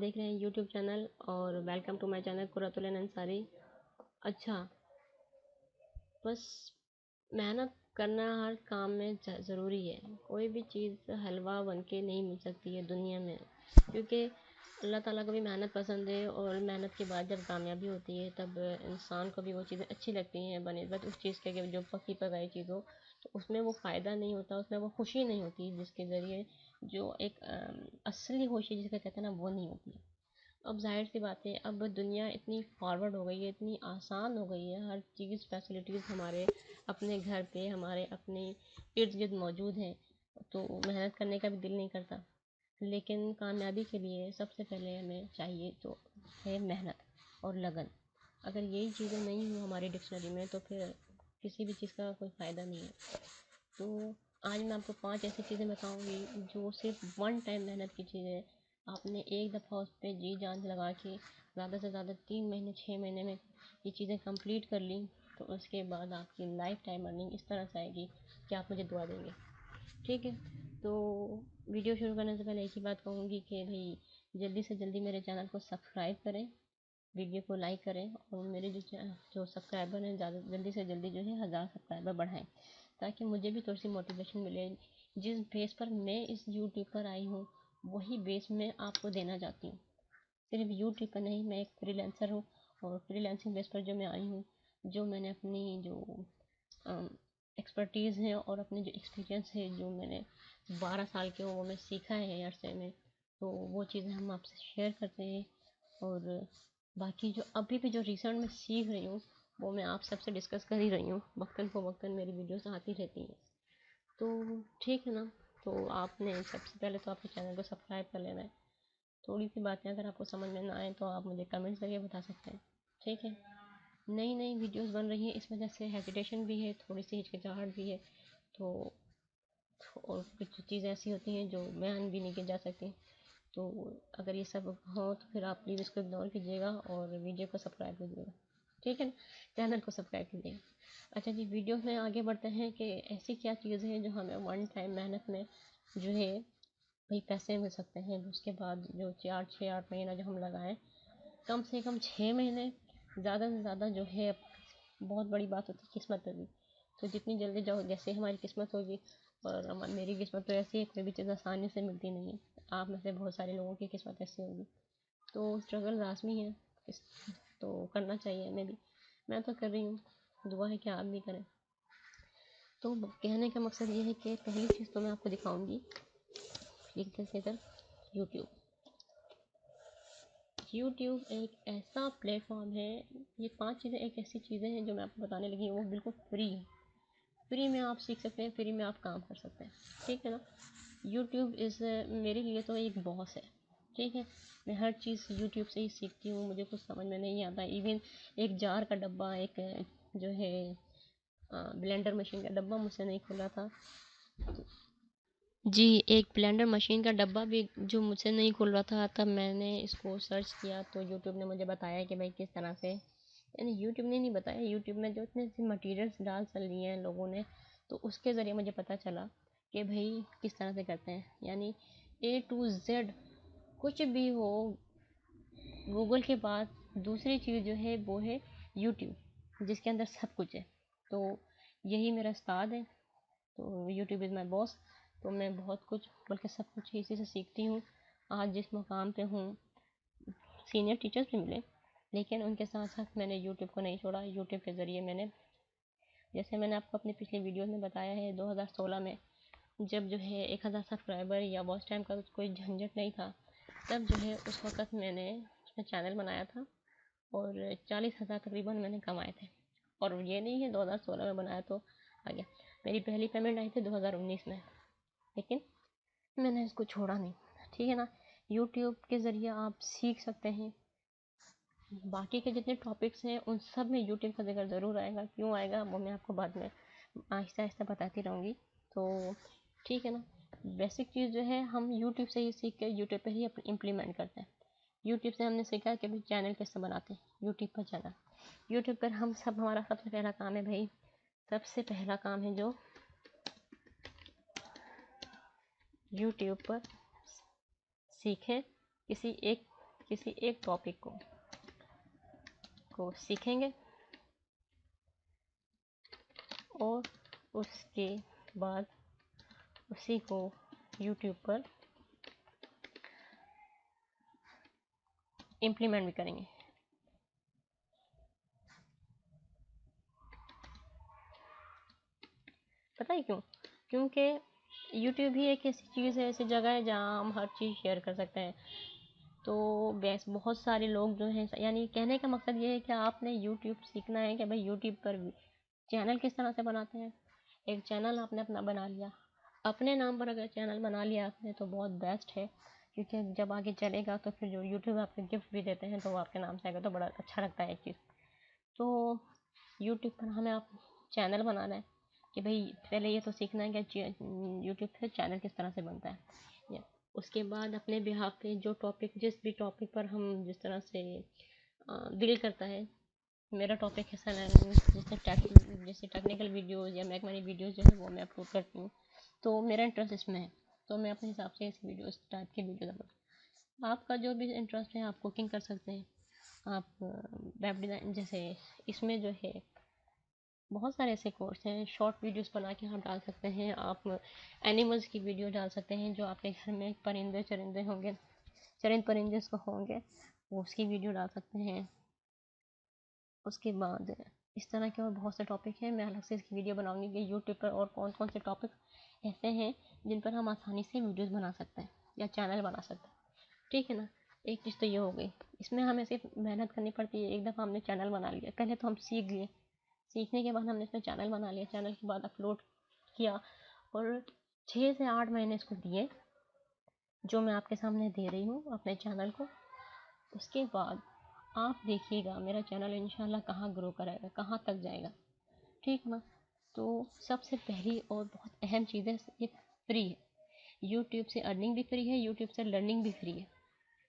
देख रहे हैं यूट्यूब चैनल और welcome to my channel Qurratul Ain Ansari. अच्छा, बस मेहनत करना हर काम में ज़रूरी है। कोई भी चीज़ हलवा बन के नहीं मिल सकती है दुनिया में, क्योंकि अल्लाह ताला को भी मेहनत पसंद है और मेहनत के बाद जब कामयाबी होती है तब इंसान को भी वो चीज़ें अच्छी लगती हैं बनिस्बत उस चीज़ के कि जो पकी पकाई चीज़ हो तो उसमें वो फ़ायदा नहीं होता, उसमें वो खुशी नहीं होती जिसके ज़रिए जो एक असली खुशी जिसे कहते हैं ना, वो नहीं होती है। अब ज़ाहिर सी बात है, अब दुनिया इतनी फॉरवर्ड हो गई है, इतनी आसान हो गई है, हर चीज़ फैसिलिटीज़ हमारे अपने घर पे, हमारे अपने इर्द गिर्द मौजूद हैं, तो मेहनत करने का भी दिल नहीं करता। लेकिन कामयाबी के लिए सबसे पहले हमें चाहिए तो है मेहनत और लगन। अगर यही चीज़ें नहीं हो हमारी डिक्शनरी में तो फिर किसी भी चीज़ का कोई फ़ायदा नहीं है। तो आज मैं आपको 5 ऐसी चीज़ें बताऊंगी जो सिर्फ वन टाइम मेहनत की चीज़ है। आपने एक दफ़ा उस पर जी जान लगा के ज़्यादा से ज़्यादा 3 महीने 6 महीने में ये चीज़ें कंप्लीट कर ली तो उसके बाद आपकी लाइफ टाइम अर्निंग इस तरह से आएगी कि आप मुझे दुआ देंगे। ठीक है, तो वीडियो शुरू करने से पहले एक ही बात कहूँगी कि भाई जल्दी से जल्दी मेरे चैनल को सब्सक्राइब करें, वीडियो को लाइक करें और मेरे जो सब्सक्राइबर हैं ज़्यादा जल्दी से जल्दी जो है 1000 सब्सक्राइबर बढ़ाएं, ताकि मुझे भी थोड़ी सी मोटिवेशन मिले। जिस बेस पर मैं इस यूट्यूब पर आई हूँ वही बेस मैं आपको देना चाहती हूँ। सिर्फ यूट्यूब पर नहीं, मैं एक फ्रीलांसर हूँ और फ्रीलांसिंग बेस पर जो मैं आई हूँ, जो मैंने अपनी जो एक्सपर्टीज़ है और अपने जो एक्सपीरियंस है जो मैंने 12 साल के वो मैं सीखा है अरसे में, तो वो चीज़ें हम आपसे शेयर करते हैं। और बाकी जो अभी भी जो रिसेंट में सीख रही हूँ वो मैं आप सबसे डिस्कस कर ही रही हूँ, वक्तन फ़वक्तन मेरी वीडियोस आती रहती हैं। तो ठीक है ना, तो आपने सबसे पहले तो आपके चैनल को सब्सक्राइब कर लेना है। थोड़ी सी बातें अगर आपको समझ में ना आए तो आप मुझे कमेंट्स करके बता सकते हैं। ठीक है, नई नई वीडियोस बन रही हैं, इस वजह से हेजिटेशन भी है, थोड़ी सी हिचकिचाहट भी है। तो और कुछ चीज़ें ऐसी होती हैं जो बयान भी नहीं की जा सकती। तो अगर ये सब हो तो फिर आप प्लीज़ इसको इग्नोर कीजिएगा और वीडियो को सब्सक्राइब कीजिएगा। ठीक है ना, चैनल को सब्सक्राइब कीजिएगा। अच्छा जी, वीडियो में आगे बढ़ते हैं कि ऐसी क्या चीज़ है जो हमें वन टाइम मेहनत में जो है भाई पैसे मिल सकते हैं। उसके बाद जो 4 6 8 महीना जो हम लगाएं, कम से कम 6 महीने, ज़्यादा से ज़्यादा जो है, बहुत बड़ी बात होती है किस्मत पर भी। तो जितनी जल्दी जाओ जैसे हमारी किस्मत होगी, और मेरी किस्मत तो ऐसी है, कोई भी चीज़ आसानी से मिलती नहीं है। आप में से बहुत सारे लोगों की किस्मत ऐसी होगी, तो स्ट्रगल लाजमी है, तो करना चाहिए। मैं तो कर रही हूँ, दुआ है कि आप भी करें। तो कहने का मकसद ये है कि पहली चीज़ तो मैं आपको दिखाऊंगी, इधर यूट्यूब। यूट्यूब एक ऐसा प्लेटफॉर्म है, ये 5 चीज़ें एक ऐसी चीज़ें हैं जो मैं आपको बताने लगी हूँ, वो बिल्कुल फ्री है। फ्री में आप सीख सकते हैं, फ्री में आप काम कर सकते हैं। ठीक है ना, यूट्यूब इज़ मेरे लिए तो एक बॉस है। ठीक है, मैं हर चीज़ यूट्यूब से ही सीखती हूँ, मुझे कुछ समझ में नहीं आता। इवन एक जार का डब्बा, एक जो है ब्लेंडर मशीन का डब्बा मुझसे नहीं खुला था। जी, एक ब्लेंडर मशीन का डब्बा भी जो मुझसे नहीं खुल रहा था, तब मैंने इसको सर्च किया तो यूट्यूब ने मुझे बताया कि भाई किस तरह से, यानी यूट्यूब ने नहीं बताया, यूट्यूब में जो इतने से मटेरियल्स डाल चल लिए हैं लोगों ने, तो उसके ज़रिए मुझे पता चला कि भाई किस तरह से करते हैं। यानी A to Z कुछ भी हो, गूगल के बाद दूसरी चीज़ जो है वो है यूट्यूब, जिसके अंदर सब कुछ है। तो यही मेरा उस्ताद है, तो यूट्यूब इज़ माई बॉस। तो मैं बहुत कुछ, बल्कि सब कुछ इसी से सीखती हूँ। आज जिस मुकाम पे हूँ, सीनियर टीचर्स भी मिले, लेकिन उनके साथ साथ मैंने यूट्यूब को नहीं छोड़ा। यूट्यूब के ज़रिए मैंने, जैसे मैंने आपको अपनी पिछली वीडियो में बताया है, 2016 में जब जो है 1000 सब्सक्राइबर या वॉच टाइम का कोई झंझट नहीं था, तब जो है उस वक़्त मैंने उसमें चैनल बनाया था और 40,000 तकरीबन मैंने कमाए थे। और ये नहीं है 2016 में बनाया तो आ गया, मेरी पहली पेमेंट आई थी 2019 में, लेकिन मैंने इसको छोड़ा नहीं। ठीक है ना, यूट्यूब के ज़रिए आप सीख सकते हैं। बाकी के जितने टॉपिक्स हैं उन सब में यूट्यूब का ज़िक्र ज़रूर आएगा, क्यों आएगा वो मैं आपको बाद में आहिस्ता आहिस्ता बताती रहूँगी। तो ठीक है ना, बेसिक चीज़ जो है हम यूट्यूब से ही सीख के यूट्यूब पर ही इम्प्लीमेंट करते हैं। यूट्यूब से हमने सीखा कि भाई चैनल कैसे बनाते हैं, यूट्यूब पर चैनल। यूट्यूब पर हम सब, हमारा सबसे पहला काम है भाई, सबसे पहला काम है जो यूट्यूब पर सीखें किसी एक किसी एक टॉपिक को सीखेंगे और उसके बाद उसी को YouTube पर इम्प्लीमेंट भी करेंगे। पता है क्यों? क्योंकि YouTube ही एक ऐसी चीज़ है, ऐसी जगह है जहाँ हम हर चीज़ शेयर कर सकते हैं। तो बस बहुत सारे लोग जो हैं, यानी कहने का मकसद ये है कि आपने YouTube सीखना है कि भाई YouTube पर चैनल किस तरह से बनाते हैं। एक चैनल आपने अपना बना लिया, अपने नाम पर अगर चैनल बना लिया आपने तो बहुत बेस्ट है, क्योंकि जब आगे चलेगा तो फिर जो YouTube आपके गिफ्ट भी देते हैं तो वो आपके नाम से आएगा, तो बड़ा अच्छा लगता है एक चीज़। तो YouTube पर हमें आप चैनल बनाना है कि भाई पहले ये तो सीखना है कि YouTube पे चैनल किस तरह से बनता है, या उसके बाद अपने बिहाफ पे जो टॉपिक, जिस भी टॉपिक पर हम जिस तरह से दिल करता है। मेरा टॉपिक है जैसे टेक्निकल वीडियोज़ या मैक मनी वीडियोज़ जो है वो मैं अपलोड करती हूँ, तो मेरा इंटरेस्ट इसमें है, तो मैं अपने हिसाब से इस वीडियो, इस टाइप की वीडियो अपलोड। आपका जो भी इंटरेस्ट है आप कुकिंग कर सकते हैं, आप वेब डिज़ाइन, जैसे इसमें जो है बहुत सारे ऐसे कोर्स हैं, शॉर्ट वीडियोस बना के आप डाल सकते हैं। आप एनिमल्स की वीडियो डाल सकते हैं, जो आपके घर में परिंदे चरिंदे होंगे, चरिंद परिंदे उसको होंगे, वो उसकी वीडियो डाल सकते हैं। उसके बाद इस तरह के और बहुत से टॉपिक हैं, मैं अलग से इसकी वीडियो बनाऊंगी कि यूट्यूब पर और कौन कौन से टॉपिक ऐसे हैं जिन पर हम आसानी से वीडियोस बना सकते हैं या चैनल बना सकते हैं। ठीक है ना? एक चीज़ तो ये हो गई, इसमें हमें सिर्फ मेहनत करनी पड़ती है। एक दफ़ा हमने चैनल बना लिया, पहले तो हम सीख लिए, सीखने के बाद हमने इसमें चैनल बना लिया, चैनल के बाद अपलोड किया और 6 से 8 महीने इसको दिए, जो मैं आपके सामने दे रही हूँ अपने चैनल को। उसके बाद आप देखिएगा मेरा चैनल इंशाल्लाह कहाँ ग्रो करेगा, कहाँ तक जाएगा। ठीक ना? तो सबसे पहली और बहुत अहम चीज़ है, ये फ्री है। यूट्यूब से अर्निंग भी फ्री है, यूट्यूब से लर्निंग भी फ्री है।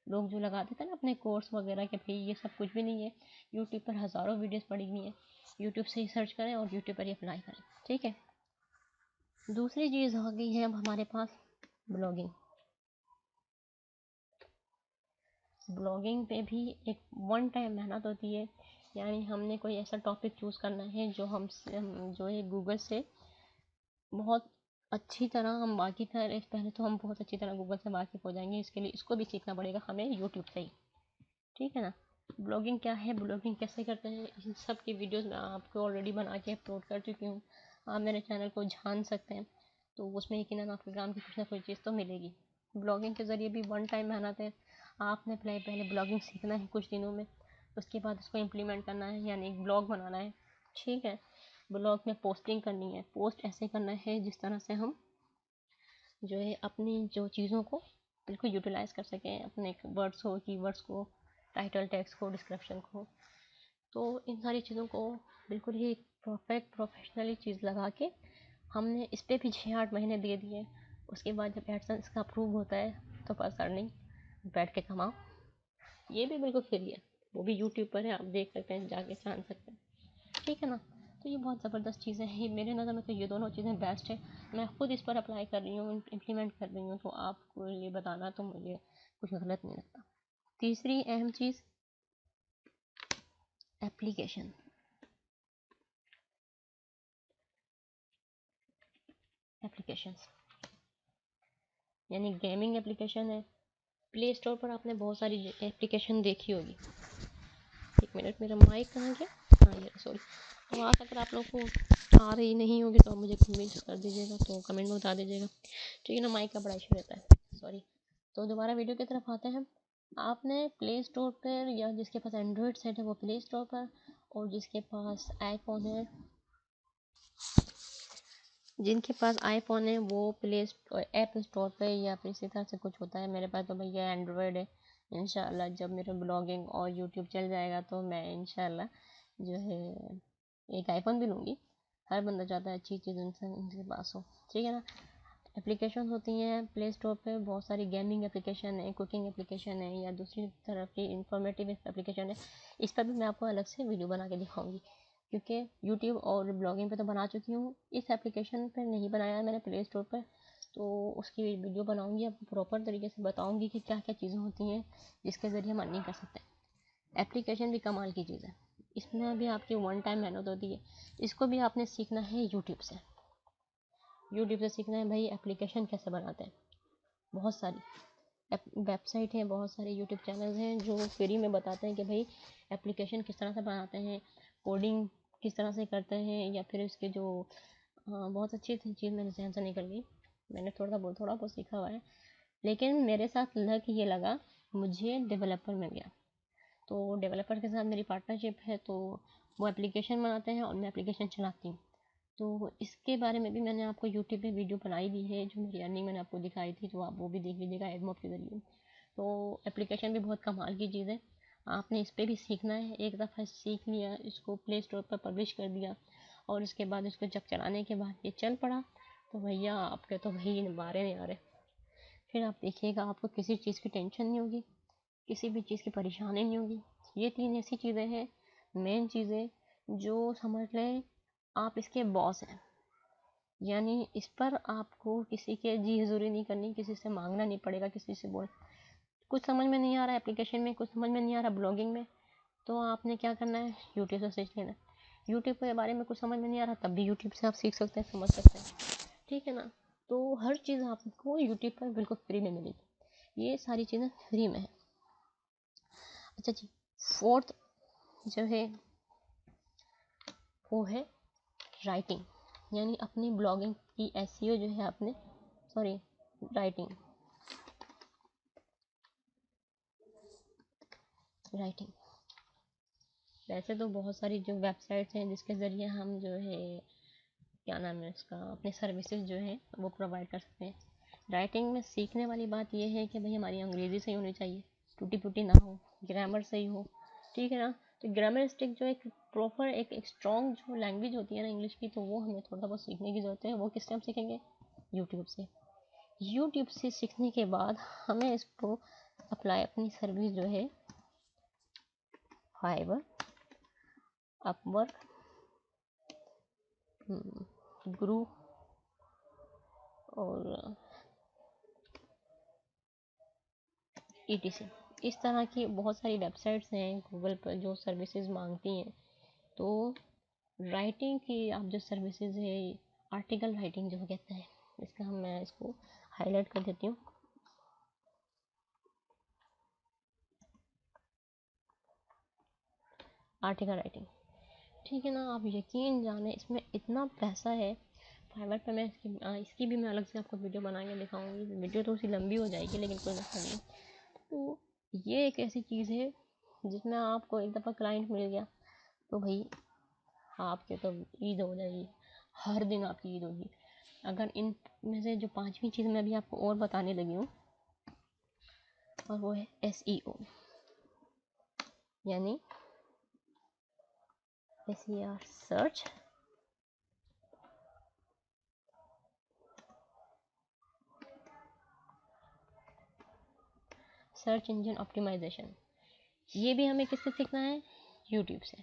लोग जो लगा देते हैं ना अपने कोर्स वगैरह के, भाई ये सब कुछ भी नहीं है। यूट्यूब पर हज़ारों वीडियोस पड़ी हुई हैं, यूट्यूब से ही सर्च करें और यूट्यूब पर ही अप्लाई करें। ठीक है? दूसरी चीज़ आ गई है अब हमारे पास ब्लॉगिंग। ब्लॉगिंग पे भी एक वन टाइम मेहनत होती है, यानी हमने कोई ऐसा टॉपिक चूज़ करना है जो हम जो है गूगल से बहुत अच्छी तरह, हम बाकी तरह पहले तो हम बहुत अच्छी तरह गूगल से वाकिफ़ हो जाएंगे, इसके लिए इसको भी सीखना पड़ेगा हमें यूट्यूब से ही। ठीक है ना? ब्लॉगिंग क्या है, ब्लॉगिंग कैसे करते हैं, इन सब की वीडियोस मैं आपको ऑलरेडी बना के अपलोड कर चुकी हूँ, आप मेरे चैनल को जान सकते हैं। तो उसमें यकीनन आपके काम की कुछ ना कुछ चीज़ तो मिलेगी। ब्लॉगिंग के ज़रिए भी वन टाइम मेहनत है, आपने पहले ब्लॉगिंग सीखना है कुछ दिनों में, उसके बाद उसको इम्प्लीमेंट करना है, यानी एक ब्लॉग बनाना है। ठीक है? ब्लॉग में पोस्टिंग करनी है, पोस्ट ऐसे करना है जिस तरह से हम जो है अपनी जो चीज़ों को बिल्कुल यूटिलाइज़ कर सकें, अपने वर्ड्स को, कीवर्ड्स को, टाइटल टैग्स को, डिस्क्रिप्शन को। तो इन सारी चीज़ों को बिल्कुल ही परफेक्ट प्रोफेशनली चीज़ लगा के हमने इस पर भी 6-8 महीने दे दिए। उसके बाद जब एडसेंस का अप्रूव होता है तो बस अर्निंग बैठ के कमाओ। ये भी बिल्कुल फ्री है, वो भी यूट्यूब पर है, आप देख सकते हैं, जाके जान सकते हैं। ठीक है ना? तो ये बहुत ज़बरदस्त चीज़ें हैं, मेरे नज़र में तो ये दोनों चीज़ें बेस्ट है। मैं खुद इस पर अप्लाई कर रही हूँ, इम्प्लीमेंट कर रही हूँ, तो आपको ये बताना तो मुझे कुछ गलत नहीं लगता। तीसरी अहम चीज़, एप्लीकेशन। एप्लीकेशंस यानी गेमिंग एप्लीकेशन है। प्ले स्टोर पर आपने बहुत सारी एप्लीकेशन देखी होगी। एक मिनट, मेरा माइक कहाँ गया? हाँ ये, सॉरी। आवाज़ अगर आप लोग को आ रही नहीं होगी तो आप मुझे कमेंट कर दीजिएगा, तो कमेंट में बता दीजिएगा। ठीक है ना? माइक का बड़ा इशू रहता है, सॉरी। तो दोबारा वीडियो की तरफ आते हैं। आपने प्ले स्टोर पर, या जिसके पास एंड्रॉयड सेट है वो प्ले स्टोर पर, और जिसके पास आईफोन है, जिनके पास आईफोन है वो प्ले स्टोर, ऐप स्टोर पे, या फिर इसी तरह से कुछ होता है। मेरे पास तो भैया एंड्रॉयड है। इंशाल्लाह जब मेरा ब्लॉगिंग और यूट्यूब चल जाएगा तो मैं इंशाल्लाह जो है एक आईफोन भी लूँगी। हर बंदा चाहता है अच्छी चीज़ उनके पास हो। ठीक है ना? एप्लीकेशन होती हैं प्ले स्टोर पे, बहुत सारी गेमिंग एप्लीकेशन है, कुकिंग एप्लीकेशन है, या दूसरी तरफ की इंफॉर्मेटिव एप्लीकेशन है। इस पर भी मैं आपको अलग से वीडियो बना के दिखाऊंगी, क्योंकि यूट्यूब और ब्लॉगिंग पे तो बना चुकी हूँ, इस एप्लीकेशन पर नहीं बनाया है मैंने प्ले स्टोर पर। तो उसकी वीडियो बनाऊंगी, आपको प्रॉपर तरीके से बताऊंगी कि क्या क्या चीज़ें होती हैं जिसके ज़रिए हम अर्निंग कर सकते हैं। एप्लीकेशन भी कमाल की चीज़ है, इसमें भी आपकी वन टाइम मेहनत होती है। इसको भी आपने सीखना है यूट्यूब से। यूट्यूब से सीखना है भाई एप्लीकेशन कैसे बनाते हैं। बहुत सारी वेबसाइट हैं, बहुत सारे यूट्यूब चैनल्स हैं जो फ्री में बताते हैं कि भाई एप्लीकेशन किस तरह से बनाते हैं, कोडिंग किस तरह से करते हैं, या फिर इसके जो बहुत अच्छी चीज़ मेरे जहन से निकल गई। मैंने थोड़ा बहुत सीखा हुआ है, लेकिन मेरे साथ लग ये लगा, मुझे डेवलपर मिल गया। तो डेवलपर के साथ मेरी पार्टनरशिप है, तो वो एप्लीकेशन बनाते हैं और मैं एप्लीकेशन चलाती हूँ। तो इसके बारे में भी मैंने आपको यूट्यूब पे वीडियो बनाई भी है, जो मेरी अर्निंग मैंने आपको दिखाई थी, तो आप वो भी देख लीजिएगा एडमोब के ज़रिए। तो एप्लीकेशन भी बहुत कमाल की चीज़ है, आपने इस पर भी सीखना है। एक दफ़ा सीख लिया, इसको प्ले स्टोर पर पब्लिश कर दिया, और उसके बाद इसको जब चलाने के बाद ये चल पड़ा, तो भैया आपके तो भाई बारे नहीं आ रहे। फिर आप देखिएगा, आपको किसी चीज़ की टेंशन नहीं होगी, किसी भी चीज़ की परेशानी नहीं होगी। ये 3 ऐसी चीज़ें हैं, मेन चीज़ें, जो समझ लें आप इसके बॉस हैं। यानी इस पर आपको किसी के जी हजूरी नहीं करनी, किसी से मांगना नहीं पड़ेगा, किसी से बोल कुछ समझ में नहीं आ रहा है एप्लीकेशन में, कुछ समझ में नहीं आ रहा ब्लॉगिंग में, तो आपने क्या करना है, यूट्यूब से सीख लेना। यूट्यूब के बारे में कुछ समझ में नहीं आ रहा, तब भी यूट्यूब से आप सीख सकते हैं, समझ सकते हैं, ठीक है ना। तो हर चीज़ आपको यूट्यूब पर बिल्कुल फ्री में मिलेगी, ये सारी चीज़ें फ्री में है। अच्छा जी, फोर्थ जो है वो है राइटिंग, यानी अपनी ब्लॉगिंग की एसईओ जो है अपने राइटिंग राइटिंग वैसे तो बहुत सारी जो वेबसाइट्स हैं जिसके ज़रिए हम जो है क्या नाम है उसका, अपने सर्विसेज जो है वो प्रोवाइड कर सकते हैं। राइटिंग में सीखने वाली बात यह है कि भाई हमारी अंग्रेज़ी सही होनी चाहिए, टूटी फूटी ना हो, ग्रामर सही हो, ठीक है ना। तो ग्रामरिस्टिक जो एक प्रॉपर एक स्ट्रॉन्ग जो लैंग्वेज होती है ना इंग्लिश की, तो वो हमें थोड़ा बहुत सीखने की ज़रूरत है। वो किससे हम सीखेंगे, यूट्यूब से। यूट्यूब से सीखने के बाद हमें इसको अप्लाई अपनी सर्विस जो है फाइवर, अपवर्क, ग्रू और ETC, इस तरह की बहुत सारी वेबसाइट्स हैं गूगल पर जो सर्विसेज मांगती हैं। तो राइटिंग की आप जो सर्विसेज है, आर्टिकल राइटिंग जो कहते हैं, इसका मैं इसको हाईलाइट कर देती हूँ। आर्टिकल राइटिंग, ठीक है ना, आप यकीन जाने इसमें इतना पैसा है। फाइवर पे मैं इसकी भी मैं अलग से आपको वीडियो बना के दिखाऊंगी, वीडियो थोड़ी सी लंबी हो जाएगी लेकिन कोई मसला नहीं। तो ये एक ऐसी चीज़ है जिसमें आपको एक दफ़ा क्लाइंट मिल गया तो भाई आपके तो ईद हो जाएगी, हर दिन आपकी ईद होगी। अगर इन में से जो 5वीं चीज़ मैं अभी आपको और बताने लगी हूँ, और वो है SEO, यानी SER, सर्च इंजन ऑप्टिमाइजेशन। ये भी हमें किससे सीखना है, यूट्यूब से।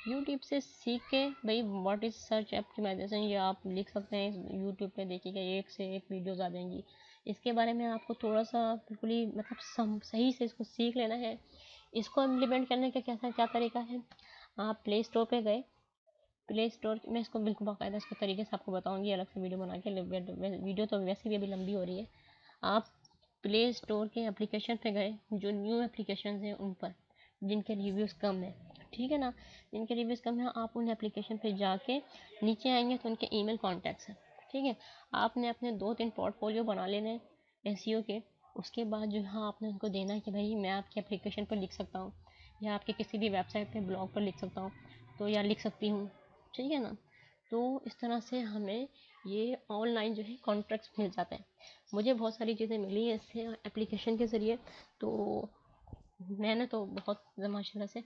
यूट्यूब से सीख के भाई व्हाट इज़ सर्च ऑप्टिमाइजेशन, ये आप लिख सकते हैं यूट्यूब पे, देखिएगा एक से एक वीडियोज़ आ जाएंगी। इसके बारे में आपको थोड़ा सा बिल्कुल ही मतलब सही से इसको सीख लेना है। इसको इम्प्लीमेंट करने का कैसा क्या तरीका है, आप प्ले स्टोर पे गए, प्ले स्टोर में इसको बिल्कुल बाकायदा इसको तरीके से आपको बताऊंगी अलग से वीडियो बना के, वीडियो तो वैसे भी अभी लंबी हो रही है। आप प्ले स्टोर के एप्लीकेशन पे गए, जो न्यू एप्लीकेशन हैं उन पर जिनके रिव्यूज़ कम है, ठीक है ना, जिनके रिव्यूज़ कम है, आप उन एप्लीकेशन पे जाके नीचे आएंगे तो उनके ईमेल कॉन्टैक्ट्स हैं, ठीक है। आपने अपने 2-3 पोर्टफोलियो बना लेने हैं SEO के। उसके बाद जो है आपने उनको देना है कि भाई मैं आपकी एप्लीकेशन पर लिख सकता हूँ, या आपके किसी भी वेबसाइट पे ब्लॉग पर लिख सकता हूँ, तो या लिख सकती हूँ, ठीक है ना। तो इस तरह से हमें ये ऑनलाइन जो है कॉन्ट्रैक्ट्स मिल जाते हैं। मुझे बहुत सारी चीज़ें मिली हैं इससे एप्लीकेशन के ज़रिए, तो मैंने तो बहुत माशाल्लाह से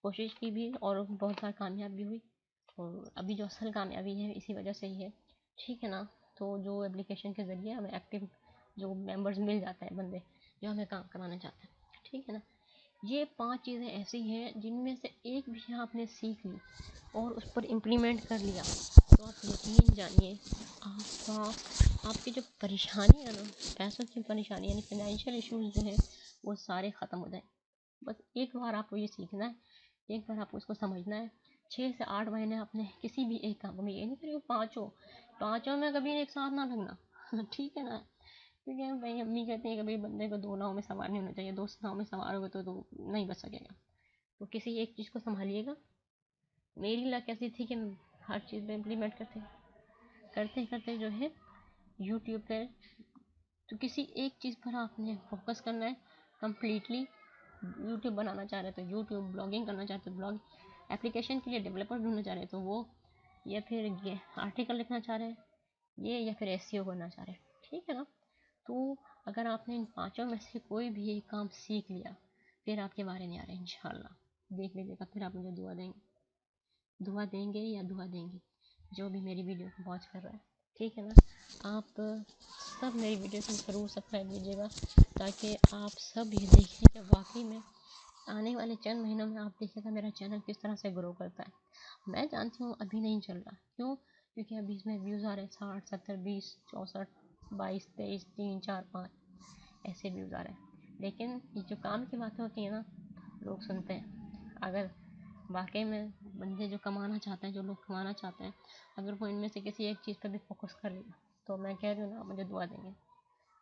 कोशिश की भी और बहुत बार कामयाब भी हुई, और अभी जो असल कामयाबी है इसी वजह से ही है, ठीक है ना। तो जो एप्लीकेशन के ज़रिए हमें एक्टिव जो मेंबर्स मिल जाते हैं, बंदे जो हमें काम कराना चाहते हैं, ठीक है ना। ये 5 चीज़ें ऐसी हैं जिनमें से एक भी आपने सीख ली और उस पर इम्प्लीमेंट कर लिया, तो आप यकीन जानिए आपका आपकी जो परेशानी है ना, पैसों की परेशानी यानी फाइनेंशियल इश्यूज जो है वो सारे ख़त्म हो जाए। बस एक बार आपको ये सीखना है, एक बार आपको इसको समझना है। 6 से 8 महीने आपने किसी भी एक काम में, ये नहीं करिए पाँचों में कभी एक साथ ना लगना ठीक है ना, क्योंकि भाई अम्मी कहती है कि भाई बंदे को दो नाव में सवार नहीं होना चाहिए, दो नाव में सवार होगा तो नहीं बच सकेगा। तो किसी एक चीज़ को संभालिएगा। मेरी लक ऐसी थी कि हर चीज़ में इम्प्लीमेंट करते करते जो है यूट्यूब पे, तो किसी एक चीज़ पर आपने फोकस करना है कम्प्लीटली। यूट्यूब बनाना चाह रहे तो यूट्यूब, ब्लॉगिंग करना चाहते तो ब्लॉग, एप्लीकेशन के लिए डेवलपर ढूंढना चाह रहे तो वो, या फिर ये आर्टिकल लिखना चाह रहे हैं ये, या फिर एसईओ करना चाह रहे हैं, ठीक है ना। तो अगर आपने इन पाँचों में से कोई भी एक काम सीख लिया, फिर आपके बारे नहीं आ रहे इंशाल्लाह, देख लीजिएगा। फिर आप मुझे दुआ देंगे या दुआ देंगी, जो भी मेरी वीडियो को वॉच कर रहा है, ठीक है ना। आप सब मेरी वीडियो को ज़रूर सब्सक्राइब कीजिएगा, ताकि आप सब ये देखें कि वाकई में आने वाले चंद महीनों में आप देखिएगा मेरा चैनल किस तरह से ग्रो करता है। मैं जानती हूँ अभी नहीं चल रहा, क्यों? क्योंकि अभी इसमें व्यूज़ आ रहे हैं 60, 70, 20, 64, 22, 3, 4, 5 ऐसे व्यूज़ आ रहे हैं। लेकिन ये जो काम की बातें होती है ना, लोग सुनते हैं। अगर वाकई में बंदे जो कमाना चाहते हैं, जो लोग कमाना चाहते हैं, अगर वो इनमें से किसी एक चीज़ पर भी फोकस कर लेगा, तो मैं कह रही हूँ ना, मुझे दुआ देंगे,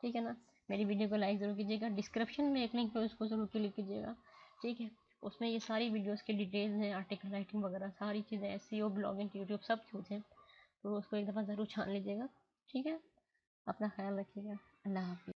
ठीक है ना। मेरी वीडियो को लाइक ज़रूर कीजिएगा, डिस्क्रिप्शन में एक लिंक है उसको ज़रूर क्लिक कीजिएगा, ठीक है। उसमें ये सारी वीडियोस की डिटेल्स हैं, आर्टिकल राइटिंग वगैरह सारी चीज़ें, एसईओ, ब्लॉगिंग, यूट्यूब सब कुछ है। तो उसको एक दफ़ा ज़रूर छान लीजिएगा, ठीक है। अपना ख्याल रखिएगा। अल्लाह हाफिज़।